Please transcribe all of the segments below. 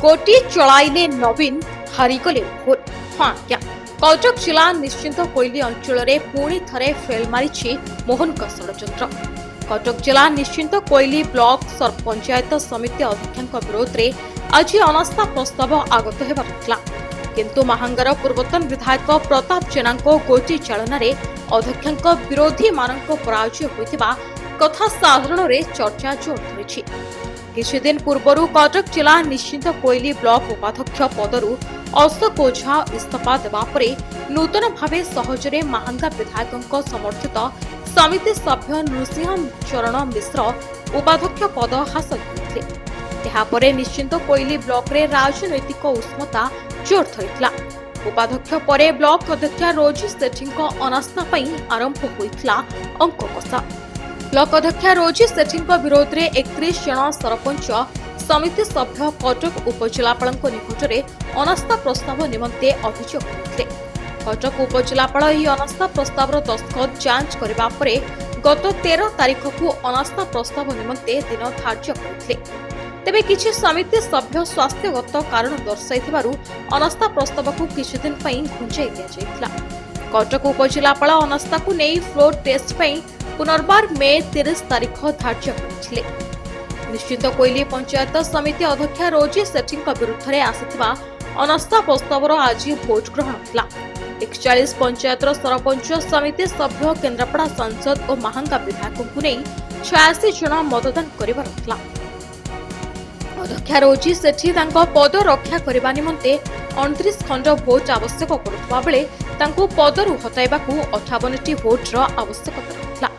गोटी चलाइले नवीन हारिगले भोट। हाँ आज्ञा कटक जिला निश्चिंत कोइली अंचल पुणी थरे फेल मारी मोहन का षड्यंत्र। कटक जिला निश्चिंत कोइली ब्लॉक पंचायत समिति अध्यक्ष विरोध में आज अनास्था प्रस्ताव आगत होगा, किंतु महांगार पूर्वतन विधायक प्रताप जेना गोटी चालन अध्यक्ष विरोधी मान पराजय होता कथा साधारण चर्चा जोर धरी। किछि दिन पूर्व कटक जिला निश्चिंत कोइली ब्लॉक उपाध्यक्ष पदरु अशोक ओझा इस्तीफा देवा परे नूतन भावे सहजरे महांगा विधायकों समर्थित समिति सभ्य नृसिंह चरण मिश्र उपाध्यक्ष पद हासिल करते। निश्चिंत कोइली ब्लॉक रे राजनैतिक उष्मता जोर धरिथिला। उपाध्यक्ष परे ब्लॉक अध्यक्ष रोजी सेठी अनास्था आरंभ होइथिला अंक कषा। ब्लॉक अध्यक्ष रोजी सेठी विरोध में 31 जन सरपंच समिति सभ्य कटक उपजिलापाल निकट में अनास्था प्रस्ताव निमंते अभियोग करते। कटक उपजिलापाल यह अनास्था प्रस्ताव दस्तखत जांच करने पर गत 13 तारीख को अनास्था प्रस्ताव निमंते दिन धार्य करते। तेबे किछि समिति सभ्य स्वास्थ्यगत कारण दर्शाई अनास्था प्रस्ताव को किछि दिन घुंचाई दिया। कटक उपजिलापाल अनास्था को नहीं फ्लोर टेस्ट पुनर्बार मे 30 तारीख धार्य करथिले। निश्चिंत कोइली पंचायत समिति अध्यक्ष रोजी सेठी विरुद्ध में आसिथिबा अनास्था प्रस्ताव आज भोट ग्रहण थिला। 41 पंचायत सरपंच समिति सभ्य केन्द्रापड़ा सांसद और महांगा विधायकों को नहीं 86 जन मतदान करिबार थिला। अध्यक्ष रोजी सेठी पद रक्षा करने निमंते 29 खंड भोट आवश्यक करुवा बेले तांको पदरु हटाइबाकू 58टी भोटर आवश्यकता रहितला।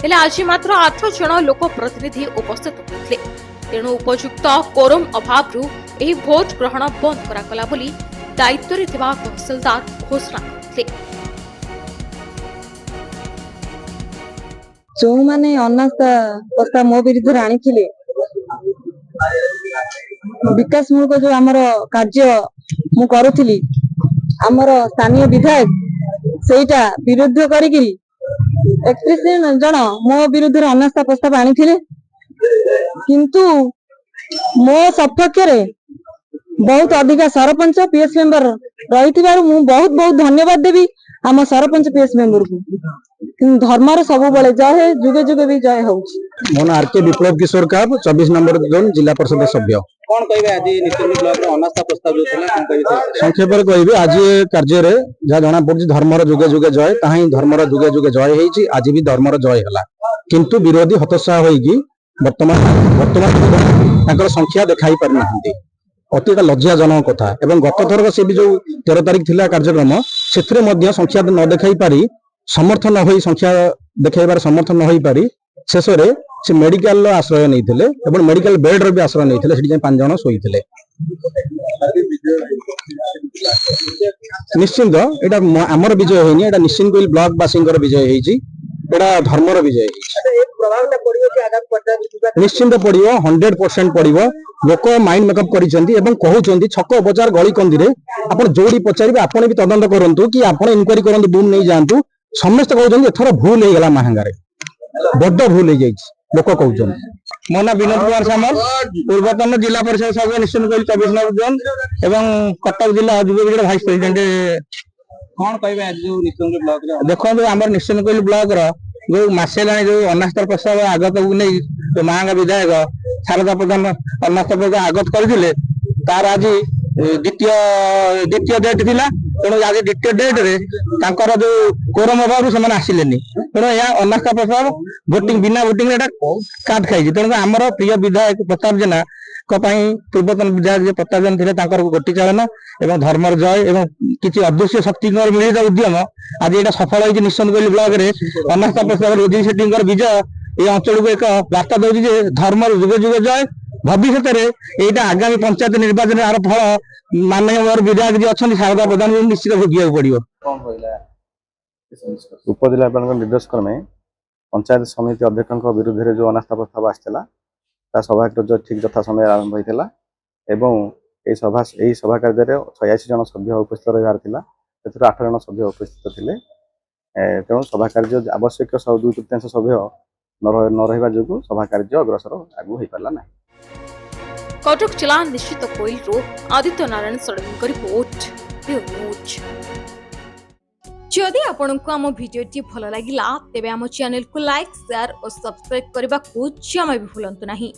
हेले आज मात्र 8 जन लोक प्रतिनिधि उपस्थित होते, तेणु उपयुक्त कोरम अभाव एही भोट ग्रहण बंद करागला बोली दायित्व रे थिबा तहसीलदार घोषणा करथिले। जो माने अनास्था प्रस्ताव मो विरुद्ध आनिथिले विकास मूलक जो आमर कार्य मु करुथिली आमर स्थानीय विधायक सेटा विरुद्ध करिकिरी 31 जन मो विरुद्ध अनास्था प्रस्ताव आनिथिले, किंतु मो सपक्ष रे बहुत अधिक सरपंच पीएस मेंबर रही मु बहुत बहुत धन्यवाद देवी आम सरपंच पीएस मेंबर को। धर्मर सब बड़े जय जुगे जुगे भी जय हो। मो ना आरके विप्लव किशोर काब 24 नंबर जोन जिला परिषद सभ्य। कौन कहबे आज निश्चिंत ब्लॉक रे अनास्था प्रस्ताव जो थला कोन कहबे? संक्षेप रे कहबे आज कार्य रे जा जणा पड़छ धर्मर जुगे जुगे जय ताही धर्मर जुगे जुगे जय हेछि। आज भी धर्मर जय हला, किंतु विरोधी हतोत्साह होइकी वर्तमान ताकर संख्या देखाई पारि नाहंती। अत्यंत लज्जाजनक कथा। एवं गत थरक से भी जो 13 तारीख थिला कार्यक्रम सेथरे मध्य संख्या न देखाई पारि समर्थन होई संख्या देखाइबार समर्थन न होई पारि शेष रे से मेडिकल आश्रय नैथिले एवं मेडिकल बेड रे भी आश्रय नैथिले। सेठी जे 5 जन सोईथिले। निश्चिंत एटा हमर विजय होइनी, एटा निश्चिंत कोइल ब्लॉक बासिंगर विजय हेछि, एटा धर्मर विजय हेछि। निश्चिंत पड़ियो 100% पड़ियो। लोक माइंड मेकअप करिसेंती एवं कहउचंती छक बजार गली कंदी रे आपण जोडी पचारिबे आपण भी तदंत करंतु कि आपण इंक्वायरी करंतु बूम नै जानतु। समस्त कहउचंती एथरा भूल हे गेला महांगारे बड्ड भूल हे जाइछि लोक कहउचंती। मो ना विनोद कुमार सामल पूर्वतन जिला परिषद सभ्य निश्चिंत कोइल 24 नंबर जोन एवं कटक जिला युवा विभाग वाइस प्रेसिडेंट। कौन कहबे आज जो निश्चिंत ब्लॉक रे देखो हमर निश्चिंत कोइल ब्लॉक रो जो मासे लाने जो अनास्था प्रस्ताव आगत को नहीं तो महांगा विधायक शारदा प्रधान अनास्था प्रस्ताव आगत करथिले तार आज द्वितीय डेट थिला। तेणु आज द्वितीय डेट रे तांकर जो कोरम अभाव से आसिलेनी, तेणु या अनास्था प्रस्ताव भोटिंग बिना भोटिंग एटा काट खाई। तेणु आमर प्रिय विधायक प्रताप जेना पूर्वतन विधायक प्रताप जेना थे तांकर गोटी चालन एवं धर्मर जय एवं किसी अदृश्य शक्ति मिलित उद्यम आज यहाँ सफल होती। निश्चिंत कोइली ब्लॉक रे अनास्था प्रस्ताव रोजी सेठी विजय ये अंचल को एक वार्ता दौर धर्मर जुगे जुगे जय। भविष्य में यहाँ आगामी पंचायत निर्वाचन आर फल माननीय विधायक जी अच्छा शारदा प्रधान निश्चित भोगिया पड़ो। उपजिलापाल निर्देश क्रमे पंचायत समिति अध्यक्ष विरुद्ध में जो अनास्था प्रस्ताव आसाला सभा कार्य ठीक यथा समय आरंभ होता सभा कार्य 86 जन सभ्य उपस्थित रहा 8 जन सभ्य उपस्थित थे। तेणु सभा कार्य आवश्यक 2/3 सभ्य न रहा जो सभा कार्य अग्रसर आगू हो पारा ना। कटक जिला निश्चित कोइलरू आदित्य नारायण षडंगीଙ୍କ रिपोर्ट ब्यूरो न्यूज। जदि आपंक आम भिडी भल लगा तेब आम चैनल को लाइक शेयर और सब्सक्राइब करने को जमा भी भूलु नहीं।